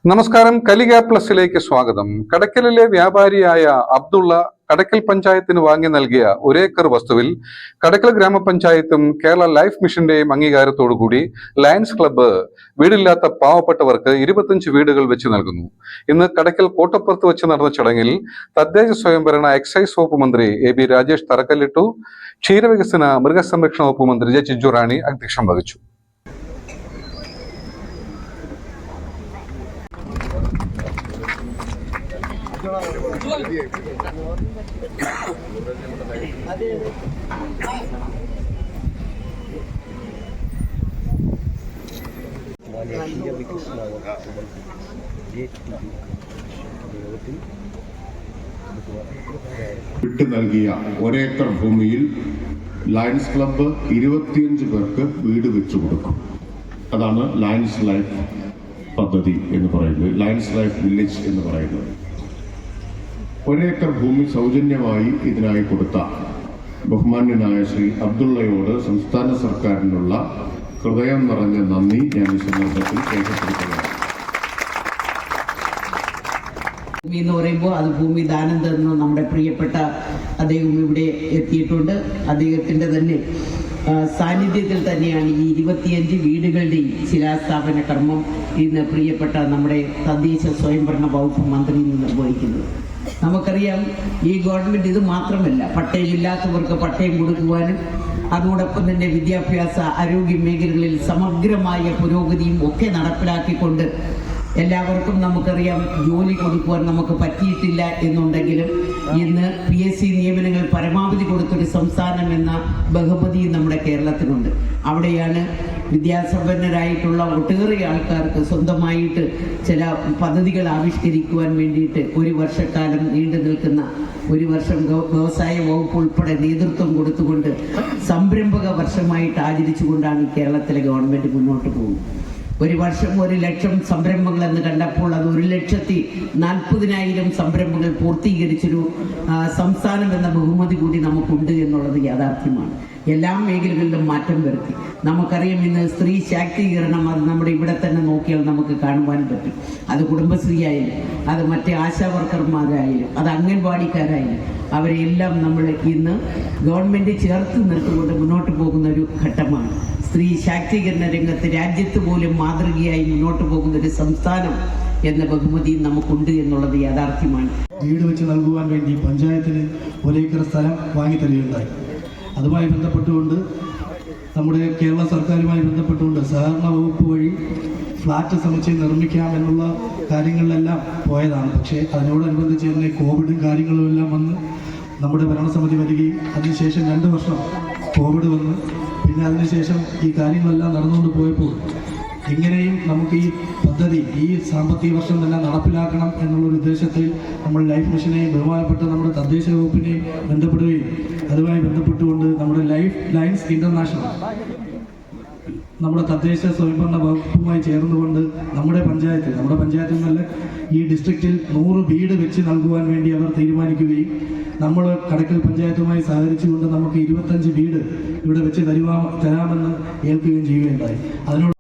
നമസ്കാരം. കലിക പ്ലസിലേക്ക് സ്വാഗതം. കടക്കലിലെ വ്യാപാരിയായ അബ്ദുള്ള കടക്കൽ പഞ്ചായത്തിന് വാങ്ങി നൽകിയ ഒരേക്കർ വസ്തുവിൽ കടക്കൽ ഗ്രാമപഞ്ചായത്തും കേരള ലൈഫ് മിഷന്റെയും അംഗീകാരത്തോടുകൂടി ലയൺസ് ക്ലബ്ബ് വീടില്ലാത്ത പാവപ്പെട്ടവർക്ക് 25 വീടുകൾ വെച്ച് നൽകുന്നു. ഇന്ന് കടക്കൽ കോട്ടപ്പുറത്ത് വെച്ച് നടന്ന ചടങ്ങിൽ തദ്ദേശ സ്വയംഭരണ എക്സൈസ് വകുപ്പ് മന്ത്രി AB രാജേഷ് തറക്കല്ലിട്ടു. ക്ഷീരവികസന മൃഗസംരക്ഷണ വകുപ്പ് മന്ത്രി J ചിഞ്ചു റാണി അധ്യക്ഷം വഹിച്ചു. വിട്ടു നൽകിയ ഒരേക്കർ ഭൂമിയിൽ ലയൺസ് ക്ലബ്ബ് 25 പേർക്ക് വീട് വെച്ചു കൊടുക്കും. അതാണ് ലയൺസ് ലൈഫ് പദ്ധതി എന്ന് പറയുന്നത്, ലയൺസ് ലൈഫ് വില്ലേജ് എന്ന് പറയുന്നത്. ഒരേക്കർ ഭൂമി സൗജന്യമായി ഇതിനായി കൊടുത്ത ബഹുമാന്യനായ ശ്രീ അബ്ദുള്ളയോട് സംസ്ഥാന സർക്കാരിനുള്ള ഹൃദയം നിറഞ്ഞ നന്ദി ഞാൻ ഈ സന്ദർഭത്തിൽ രേഖപ്പെടുത്തുകയാണ്. ഭൂമി എന്ന് പറയുമ്പോൾ അത് ഭൂമി ദാനം തന്ന നമ്മുടെ പ്രിയപ്പെട്ട അദ്ദേഹം ഇവിടെ എത്തിയിട്ടുണ്ട്. അദ്ദേഹത്തിൻ്റെ തന്നെ സാന്നിധ്യത്തിൽ തന്നെയാണ് ഈ 25 വീടുകളുടെയും ശിലാസ്ഥാപന കർമ്മം ഇന്ന് പ്രിയപ്പെട്ട നമ്മുടെ തദ്ദേശ സ്വയംഭരണ വകുപ്പ് മന്ത്രി നിർവഹിക്കുന്നത്. നമുക്കറിയാം, ഈ ഗവൺമെൻറ് ഇത് മാത്രമല്ല, പട്ടയമില്ലാത്തവർക്ക് പട്ടയം കൊടുക്കുവാനും അതോടൊപ്പം തന്നെ വിദ്യാഭ്യാസ ആരോഗ്യ മേഖലകളിൽ സമഗ്രമായ പുരോഗതിയും ഒക്കെ നടപ്പിലാക്കിക്കൊണ്ട് എല്ലാവർക്കും നമുക്കറിയാം ജോലി കൊടുക്കുവാൻ നമുക്ക് പറ്റിയിട്ടില്ല എന്നുണ്ടെങ്കിലും ഇന്ന് PSC നിയമനങ്ങൾ പരമാവധി കൊടുത്തൊരു സംസ്ഥാനം എന്ന ബഹുമതി നമ്മുടെ കേരളത്തിലുണ്ട്. അവിടെയാണ് വിദ്യാസമ്പന്നരായിട്ടുള്ള ഒട്ടേറെ ആൾക്കാർക്ക് സ്വന്തമായിട്ട് ചില പദ്ധതികൾ ആവിഷ്കരിക്കുവാൻ വേണ്ടിയിട്ട് 1 വർഷക്കാലം നീണ്ടു നിൽക്കുന്ന 1 വർഷം വ്യവസായ വകുപ്പ് ഉൾപ്പെടെ നേതൃത്വം കൊടുത്തുകൊണ്ട് സംരംഭക വർഷമായിട്ട് ആചരിച്ചുകൊണ്ടാണ് ഈ കേരളത്തിലെ ഗവൺമെൻറ് മുന്നോട്ട് പോകുന്നത്. 1 വർഷം 1 ലക്ഷം സംരംഭങ്ങൾ എന്ന് കണ്ടപ്പോൾ അത് 1,40,000 സംരംഭങ്ങൾ പൂർത്തീകരിച്ചൊരു സംസ്ഥാനം എന്ന ബഹുമതി കൂടി നമുക്കുണ്ട് എന്നുള്ളത് യാഥാർത്ഥ്യമാണ്. എല്ലാ മേഖലകളിലും മാറ്റം വരുത്തി. നമുക്കറിയാം, ഇന്ന് സ്ത്രീ ശാക്തീകരണം അത് നമ്മുടെ ഇവിടെ തന്നെ നോക്കിയാൽ നമുക്ക് കാണുവാൻ പറ്റും. അത് കുടുംബശ്രീ ആയാലും, അത് മറ്റേ ആശാ വർക്കർമാരായാലും, അത് അംഗൻവാടിക്കാരായാലും, അവരെല്ലാം നമ്മൾ ഇന്ന് ഗവൺമെൻറ് ചേർത്ത് നിർത്തിക്കൊണ്ട് മുന്നോട്ട് പോകുന്ന ഒരു ഘട്ടമാണ്. സ്ത്രീ ശാക്തീകരണ രംഗത്ത് രാജ്യത്ത് പോലും മാതൃകയായി മുന്നോട്ട് പോകുന്ന ഒരു സംസ്ഥാനം എന്ന ബഹുമതി നമുക്കുണ്ട് എന്നുള്ളത് യാഥാർത്ഥ്യമാണ്. വീട് വെച്ച് നൽകുവാൻ വേണ്ടി പഞ്ചായത്തിന് 1 ഏക്കർ സ്ഥലം വാങ്ങിത്തരികയുണ്ടായി. അതുമായി ബന്ധപ്പെട്ടുകൊണ്ട് നമ്മുടെ കേരള സർക്കാരുമായി ബന്ധപ്പെട്ടുകൊണ്ട് സഹകരണ വകുപ്പ് വഴി ഫ്ലാറ്റ് സമുച്ചയം നിർമ്മിക്കാം എന്നുള്ള കാര്യങ്ങളിലെല്ലാം പോയതാണ്. പക്ഷേ അതിനോടനുബന്ധിച്ച് തന്നെ കോവിഡും കാര്യങ്ങളും എല്ലാം വന്ന് നമ്മുടെ ഭരണസമിതി വരികയും അതിനുശേഷം 2 വർഷം കോവിഡ് വന്ന് പിന്നെ അതിനുശേഷം ഈ കാര്യങ്ങളെല്ലാം നടന്നുകൊണ്ട് പോയപ്പോൾ എങ്ങനെയും നമുക്ക് ഈ പദ്ധതി ഈ സാമ്പത്തിക വർഷം തന്നെ നടപ്പിലാക്കണം എന്നുള്ളൊരു ഉദ്ദേശത്തിൽ നമ്മൾ ലൈഫ് മിഷനെയും ബഹുമാനപ്പെട്ട നമ്മുടെ തദ്ദേശ വകുപ്പിനെയും ബന്ധപ്പെടുകയും അതുമായി ബന്ധപ്പെട്ടുകൊണ്ട് നമ്മുടെ ലയൺസ് ഇൻ്റർനാഷണൽ നമ്മുടെ തദ്ദേശ സ്വയംഭരണ വകുപ്പുമായി ചേർന്നുകൊണ്ട് നമ്മുടെ പഞ്ചായത്തിൽ നല്ല ഈ ഡിസ്ട്രിക്റ്റിൽ 100 വീട് വെച്ച് നൽകുവാൻ വേണ്ടി അവർ തീരുമാനിക്കുകയും നമ്മൾ കടക്കൽ പഞ്ചായത്തുമായി സഹകരിച്ചുകൊണ്ട് നമുക്ക് 25 വീട് ഇവിടെ വെച്ച് തരാമെന്ന് ഏൽക്കുകയും ചെയ്യുകയുണ്ടായി. അതിനോട്